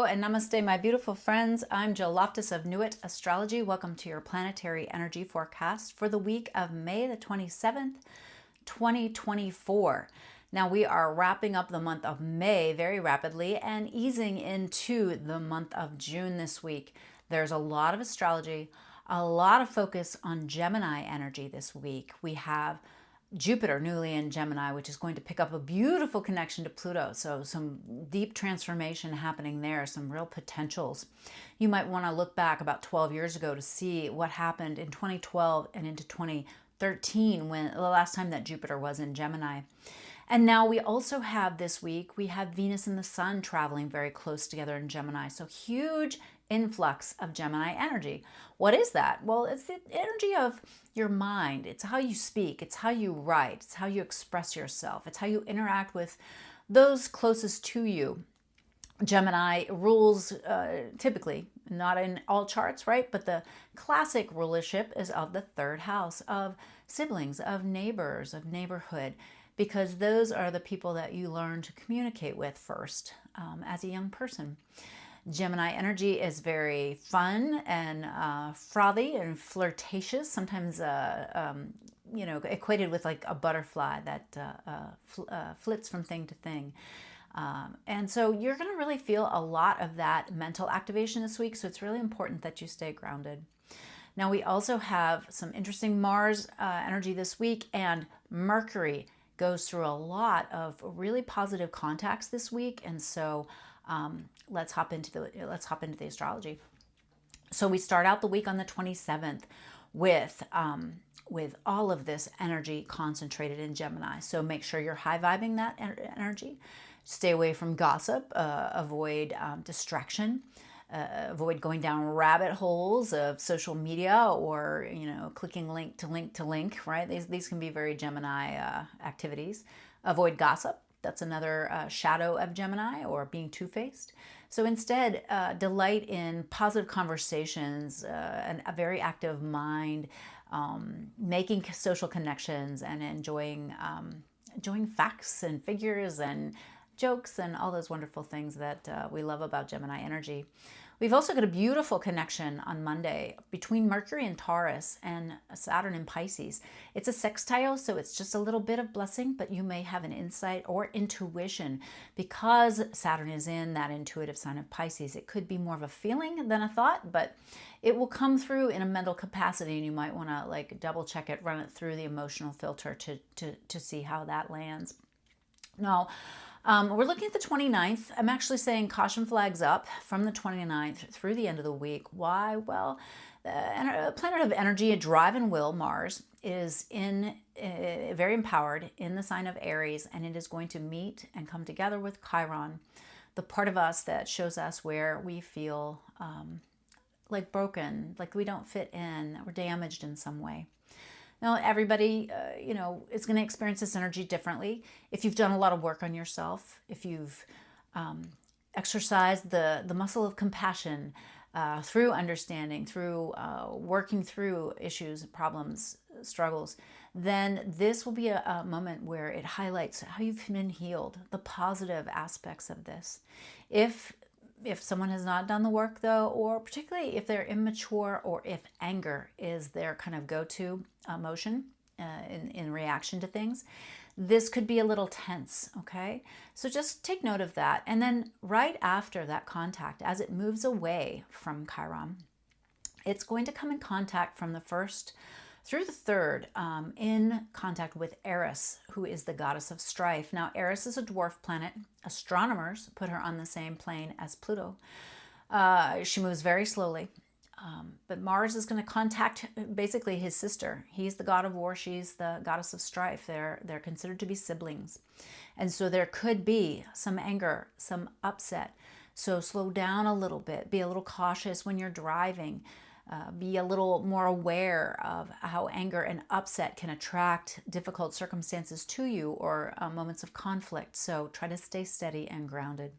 and namaste, my beautiful friends. I'm Jill Loftus of Nuit Astrology. Welcome to your planetary energy forecast for the week of May the 27th, 2024. Now we are wrapping up the month of May very rapidly and easing into the month of June this week. There's a lot of astrology, a lot of focus on Gemini energy this week. We have Jupiter newly in Gemini, which is going to pick up a beautiful connection to Pluto. So some deep transformation happening there, some real potentials. You might want to look back about 12 years ago to see what happened in 2012 and into 2013, when the last time that Jupiter was in Gemini. And now we also have this week, we have Venus and the Sun traveling very close together in Gemini. So huge influx of Gemini energy. What is that? Well, it's the energy of your mind. It's how you speak. It's how you write. It's how you express yourself. It's how you interact with those closest to you. Gemini rules typically, not in all charts, right? But the classic rulership is of the third house, of siblings, of neighbors, of neighborhood, because those are the people that you learn to communicate with first as a young person. Gemini energy is very fun and frothy and flirtatious, sometimes equated with like a butterfly that flits from thing to thing. And so you're going to really feel a lot of that mental activation this week, so it's really important that you stay grounded. Now we also have some interesting Mars energy this week, and Mercury goes through a lot of really positive contacts this week, and so let's hop into the astrology. So we start out the week on the 27th with all of this energy concentrated in Gemini. So make sure you're high vibing that energy. Stay away from gossip. Avoid distraction. Avoid going down rabbit holes of social media or clicking link to link. Right? These can be very Gemini activities. Avoid gossip. That's another shadow of Gemini, or being two-faced. So instead, delight in positive conversations, and a very active mind, making social connections, and enjoying facts and figures and jokes and all those wonderful things that we love about Gemini energy. We've also got a beautiful connection on Monday between Mercury in Taurus and Saturn in Pisces. It's a sextile, so it's just a little bit of blessing, but you may have an insight or intuition because Saturn is in that intuitive sign of Pisces. It could be more of a feeling than a thought, but it will come through in a mental capacity, and you might want to like double check it, run it through the emotional filter to see how that lands. Now, we're looking at the 29th. I'm actually saying caution flags up from the 29th through the end of the week. Why? Well, a planet of energy, a drive and will, Mars, is very empowered in the sign of Aries, and it is going to meet and come together with Chiron, the part of us that shows us where we feel like broken, like we don't fit in, that we're damaged in some way. Now, everybody, is going to experience this energy differently. If you've done a lot of work on yourself, if you've exercised the muscle of compassion through understanding, through working through issues, problems, struggles, then this will be a moment where it highlights how you've been healed, the positive aspects of this. If someone has not done the work, though, or particularly if they're immature, or if anger is their kind of go-to emotion in reaction to things, this could be a little tense, okay? So just take note of that. And then right after that contact, as it moves away from Chiron, it's going to come in contact from the 1st through the 3rd, in contact with Eris, who is the goddess of strife. Now, Eris is a dwarf planet. Astronomers put her on the same plane as Pluto. She moves very slowly. But Mars is going to contact basically his sister. He's the god of war. She's the goddess of strife. They're considered to be siblings. And so there could be some anger, some upset. So slow down a little bit. Be a little cautious when you're driving. Be a little more aware of how anger and upset can attract difficult circumstances to you, or moments of conflict. So try to stay steady and grounded.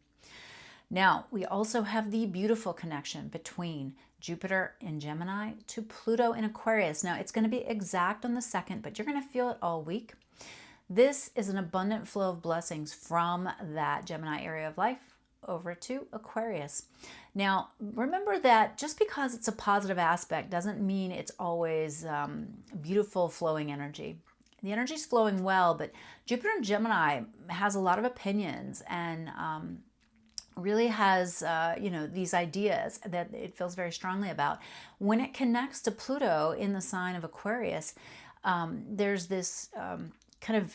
Now, we also have the beautiful connection between Jupiter in Gemini to Pluto in Aquarius. Now, it's going to be exact on the 2nd, but you're going to feel it all week. This is an abundant flow of blessings from that Gemini area of life over to Aquarius. Now, remember that just because it's a positive aspect doesn't mean it's always beautiful flowing energy. The energy's flowing well, but Jupiter in Gemini has a lot of opinions and really has, these ideas that it feels very strongly about. When it connects to Pluto in the sign of Aquarius, there's this kind of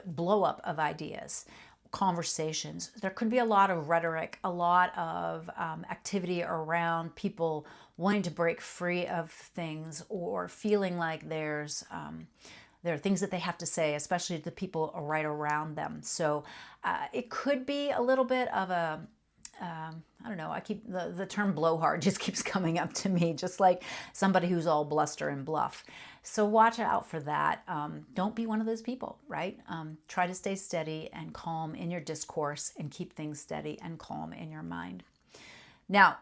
blow up of ideas, conversations. There could be a lot of rhetoric, a lot of activity around people wanting to break free of things or feeling like there are things that they have to say, especially to the people right around them. So it could be a little bit of a, I don't know, I keep the term blowhard just keeps coming up to me, just like somebody who's all bluster and bluff. So watch out for that. Don't be one of those people, right? Try to stay steady and calm in your discourse and keep things steady and calm in your mind. Now,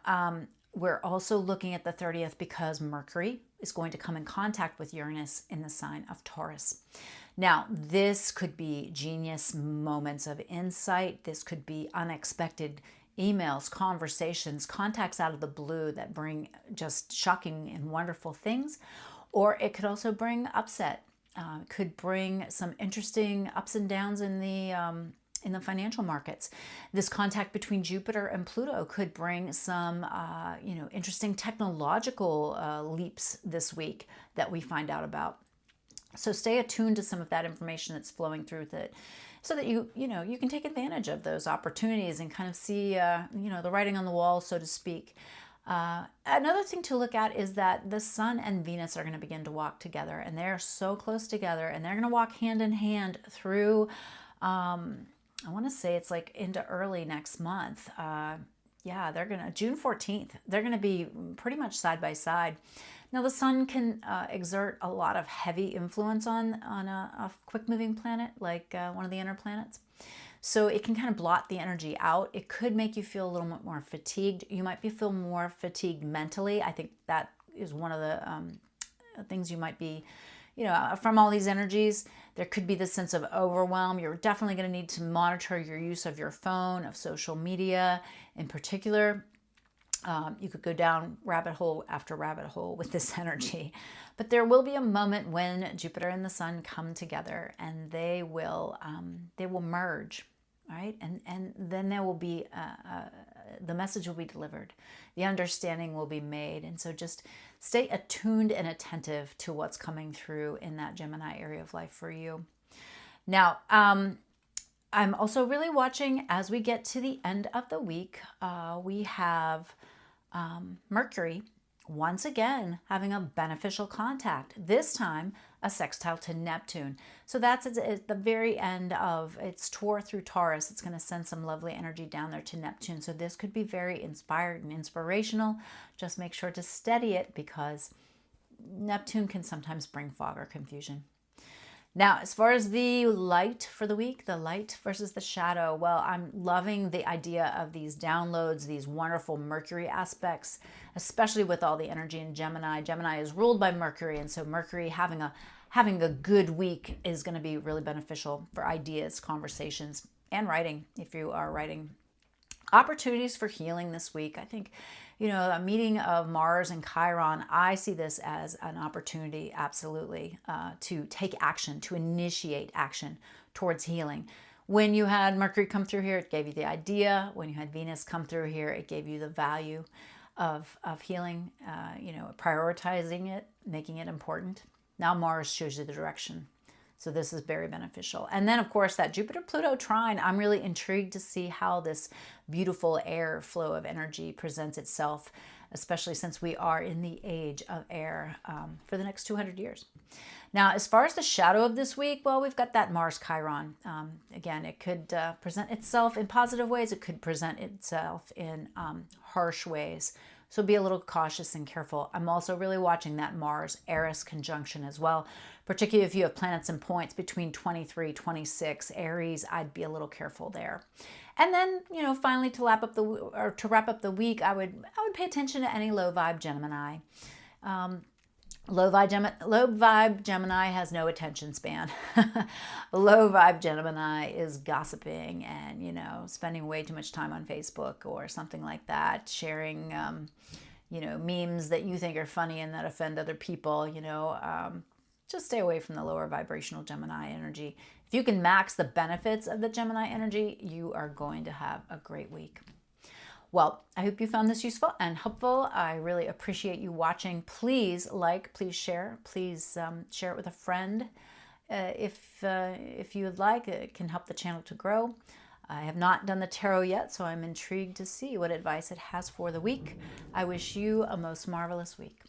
we're also looking at the 30th because Mercury is going to come in contact with Uranus in the sign of Taurus. Now, this could be genius moments of insight. This could be unexpected emails, conversations, contacts out of the blue that bring just shocking and wonderful things. Or it could also bring upset. It could bring some interesting ups and downs in the financial markets. This contact between Jupiter and Pluto could bring some, interesting technological leaps this week that we find out about. So stay attuned to some of that information that's flowing through that, so that you can take advantage of those opportunities and kind of see, the writing on the wall, so to speak. Another thing to look at is that the Sun and Venus are going to begin to walk together, and they're so close together, and they're going to walk hand in hand through, I want to say it's like into early next month. They're going to, June 14th, they're going to be pretty much side by side. Now, the Sun can exert a lot of heavy influence on a quick-moving planet, like one of the inner planets. So it can kind of blot the energy out. It could make you feel a little bit more fatigued. You might feel more fatigued mentally. I think that is one of the things you might be, from all these energies. There could be this sense of overwhelm. You're definitely going to need to monitor your use of your phone, of social media in particular. You could go down rabbit hole after rabbit hole with this energy. But there will be a moment when Jupiter and the Sun come together, and they will merge, right? And then there will be the message will be delivered, the understanding will be made, and so just stay attuned and attentive to what's coming through in that Gemini area of life for you. Now, I'm also really watching as we get to the end of the week. We have Mercury once again having a beneficial contact, this time a sextile to Neptune. So that's at the very end of its tour through Taurus. It's going to send some lovely energy down there to Neptune. So this could be very inspired and inspirational. Just make sure to steady it, because Neptune can sometimes bring fog or confusion. Now, as far as the light for the week, the light versus the shadow, well, I'm loving the idea of these downloads, these wonderful Mercury aspects, especially with all the energy in Gemini. Gemini is ruled by Mercury, and so Mercury having a good week is going to be really beneficial for ideas, conversations, and writing, if you are writing. Opportunities for healing this week. I think, a meeting of Mars and Chiron, I see this as an opportunity, absolutely, to take action, to initiate action towards healing. When you had Mercury come through here, it gave you the idea. When you had Venus come through here, it gave you the value of healing, prioritizing it, making it important. Now Mars shows you the direction. So this is very beneficial. And then, of course, that Jupiter-Pluto trine, I'm really intrigued to see how this beautiful air flow of energy presents itself, especially since we are in the age of air for the next 200 years. Now, as far as the shadow of this week, well, we've got that Mars-Chiron. Again, it could present itself in positive ways. It could present itself in harsh ways. So be a little cautious and careful. I'm also really watching that Mars-Eris conjunction as well, particularly if you have planets and points between 23, 26. Aries, I'd be a little careful there. And then, finally to wrap up the week, I would pay attention to any low vibe Gemini. Low vibe Gemini has no attention span. Low vibe Gemini is gossiping and, spending way too much time on Facebook or something like that, sharing, memes that you think are funny and that offend other people. Just stay away from the lower vibrational Gemini energy. If you can max the benefits of the Gemini energy, you are going to have a great week. Well, I hope you found this useful and helpful. I really appreciate you watching. Please please share. Please share it with a friend if you would like. It can help the channel to grow. I have not done the tarot yet, so I'm intrigued to see what advice it has for the week. I wish you a most marvelous week.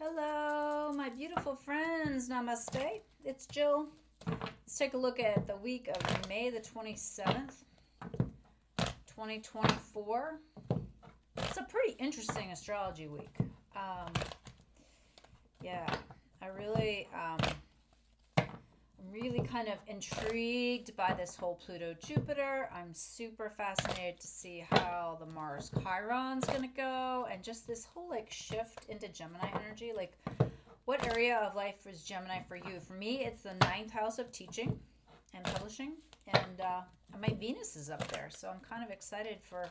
Hello, my beautiful friends. Namaste. It's Jill. Let's take a look at the week of May the 27th. 2024. It's a pretty interesting astrology week. I'm really kind of intrigued by this whole Pluto-Jupiter. I'm super fascinated to see how the Mars Chiron's gonna go, and just this whole shift into Gemini energy. What area of life is Gemini for you? For me, it's the 9th house of teaching and publishing, and my Venus is up there, so I'm kind of excited for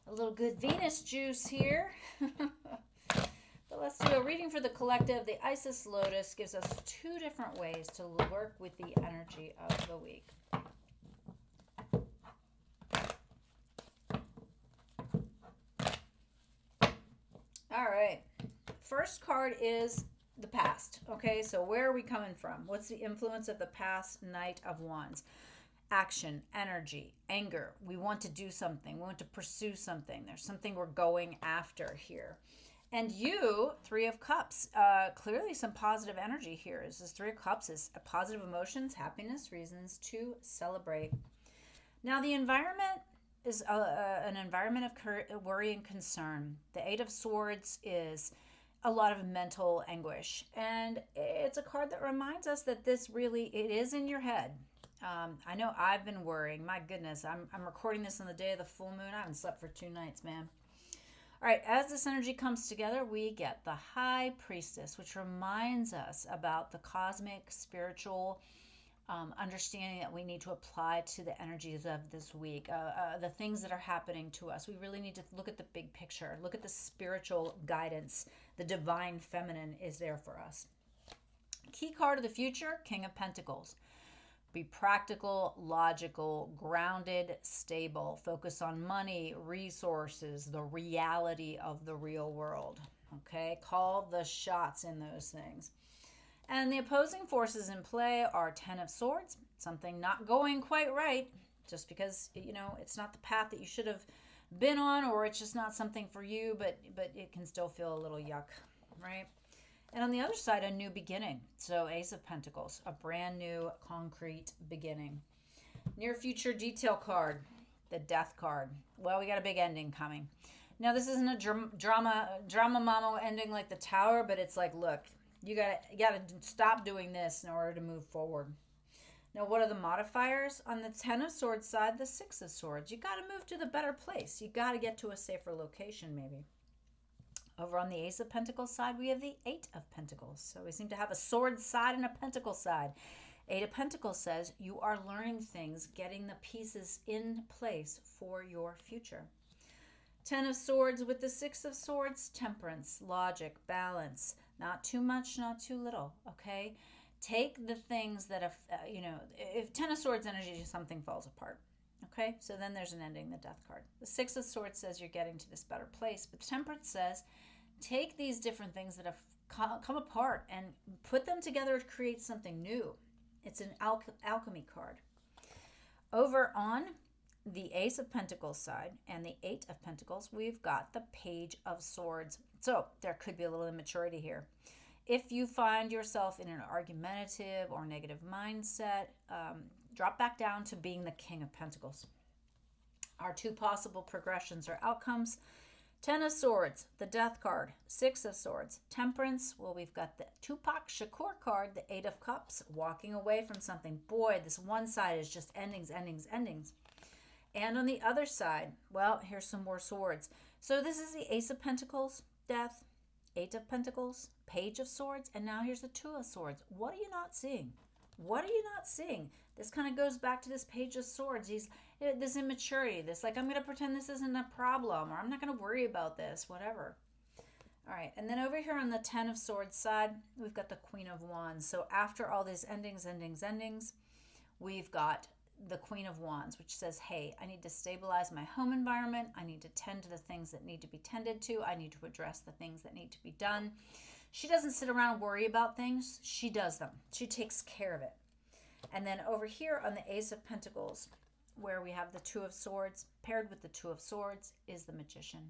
a little good Venus juice here. But let's do a reading for the collective. The Isis Lotus gives us 2 different ways to work with the energy of the week. All right. First card is the past. Okay, so where are we coming from? What's the influence of the past? Knight of Wands. Action, energy, anger. We want to do something. We want to pursue something. There's something we're going after here. And you, 3 of Cups, clearly some positive energy here. This 3 of Cups is positive emotions, happiness, reasons to celebrate. Now, the environment is an environment of worry and concern. The 8 of Swords is a lot of mental anguish. And it's a card that reminds us that it is in your head. I know I've been worrying. My goodness, I'm recording this on the day of the full moon. I haven't slept for 2 nights, man. All right, as this energy comes together, we get the High Priestess, which reminds us about the cosmic, spiritual understanding that we need to apply to the energies of this week, the things that are happening to us. We really need to look at the big picture, look at the spiritual guidance. The divine feminine is there for us. Key card of the future, King of Pentacles. Be practical, logical, grounded, stable. Focus on money, resources, the reality of the real world. Okay? Call the shots in those things. And the opposing forces in play are 10 of Swords, something not going quite right, just because, it's not the path that you should have been on, or it's just not something for you, but it can still feel a little yuck, right? And on the other side, a new beginning. So Ace of Pentacles, a brand new concrete beginning. Near future detail card, the Death card. Well, we got a big ending coming. Now, this isn't a drama mama ending like the Tower, but it's like, look, you gotta stop doing this in order to move forward. Now, what are the modifiers? On the 10 of Swords side, the 6 of Swords. You got to move to the better place. You got to get to a safer location, maybe. Over on the Ace of Pentacles side, we have the 8 of Pentacles. So we seem to have a sword side and a pentacle side. 8 of Pentacles says you are learning things, getting the pieces in place for your future. 10 of Swords with the 6 of Swords, temperance, logic, balance. Not too much, not too little, okay? Take the things that have, if 10 of Swords energy, something falls apart. Okay, so then there's an ending, the Death card. The 6 of Swords says you're getting to this better place, but Temperance says take these different things that have come apart and put them together to create something new. It's an alchemy card. Over on the Ace of Pentacles side and the 8 of Pentacles, we've got the Page of Swords. So there could be a little immaturity here. If you find yourself in an argumentative or negative mindset, drop back down to being the King of Pentacles. Our 2 possible progressions or outcomes: 10 of Swords, the Death card; 6 of Swords, Temperance. Well, we've got the Tupac Shakur card, the 8 of Cups, walking away from something. Boy, this one side is just endings, endings, endings. And on the other side, well, here's some more swords. So this is the Ace of Pentacles, Death, Eight of Pentacles, Page of Swords, and now here's the Two of Swords. What are you not seeing? What are you not seeing? This kind of goes back to this Page of Swords. This immaturity, this like, I'm going to pretend this isn't a problem, or I'm not going to worry about this, whatever. All right, and then over here on the Ten of Swords side, we've got the Queen of Wands. So after all these endings, we've got the Queen of Wands, which says, hey, I need to stabilize my home environment. I need to tend to the things that need to be tended to. I need to address the things that need to be done. She doesn't sit around and worry about things. She does them. She takes care of it. And then over here on the Ace of Pentacles, where we have the Two of Swords, paired with the Two of Swords is the Magician,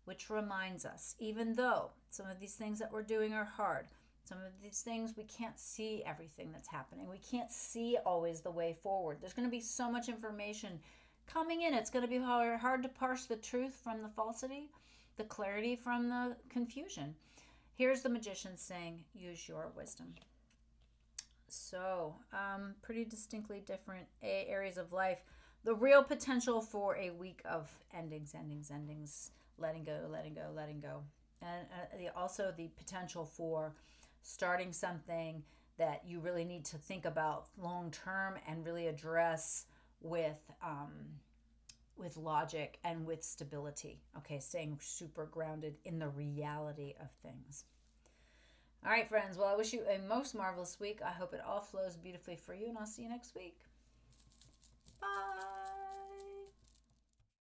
which reminds us, even though some of these things that we're doing are hard, some of these things we can't see everything that's happening. We can't see always the way forward. There's going to be so much information coming in. It's going to be hard to parse the truth from the falsity, the clarity from the confusion. Here's the Magician saying, use your wisdom. So, pretty distinctly different areas of life. The real potential for a week of endings, letting go. And also the potential for starting something that you really need to think about long term and really address with logic and with stability. Okay, staying super grounded in the reality of things. All right, friends. Well, I wish you a most marvelous week. I hope it all flows beautifully for you, and I'll see you next week. Bye.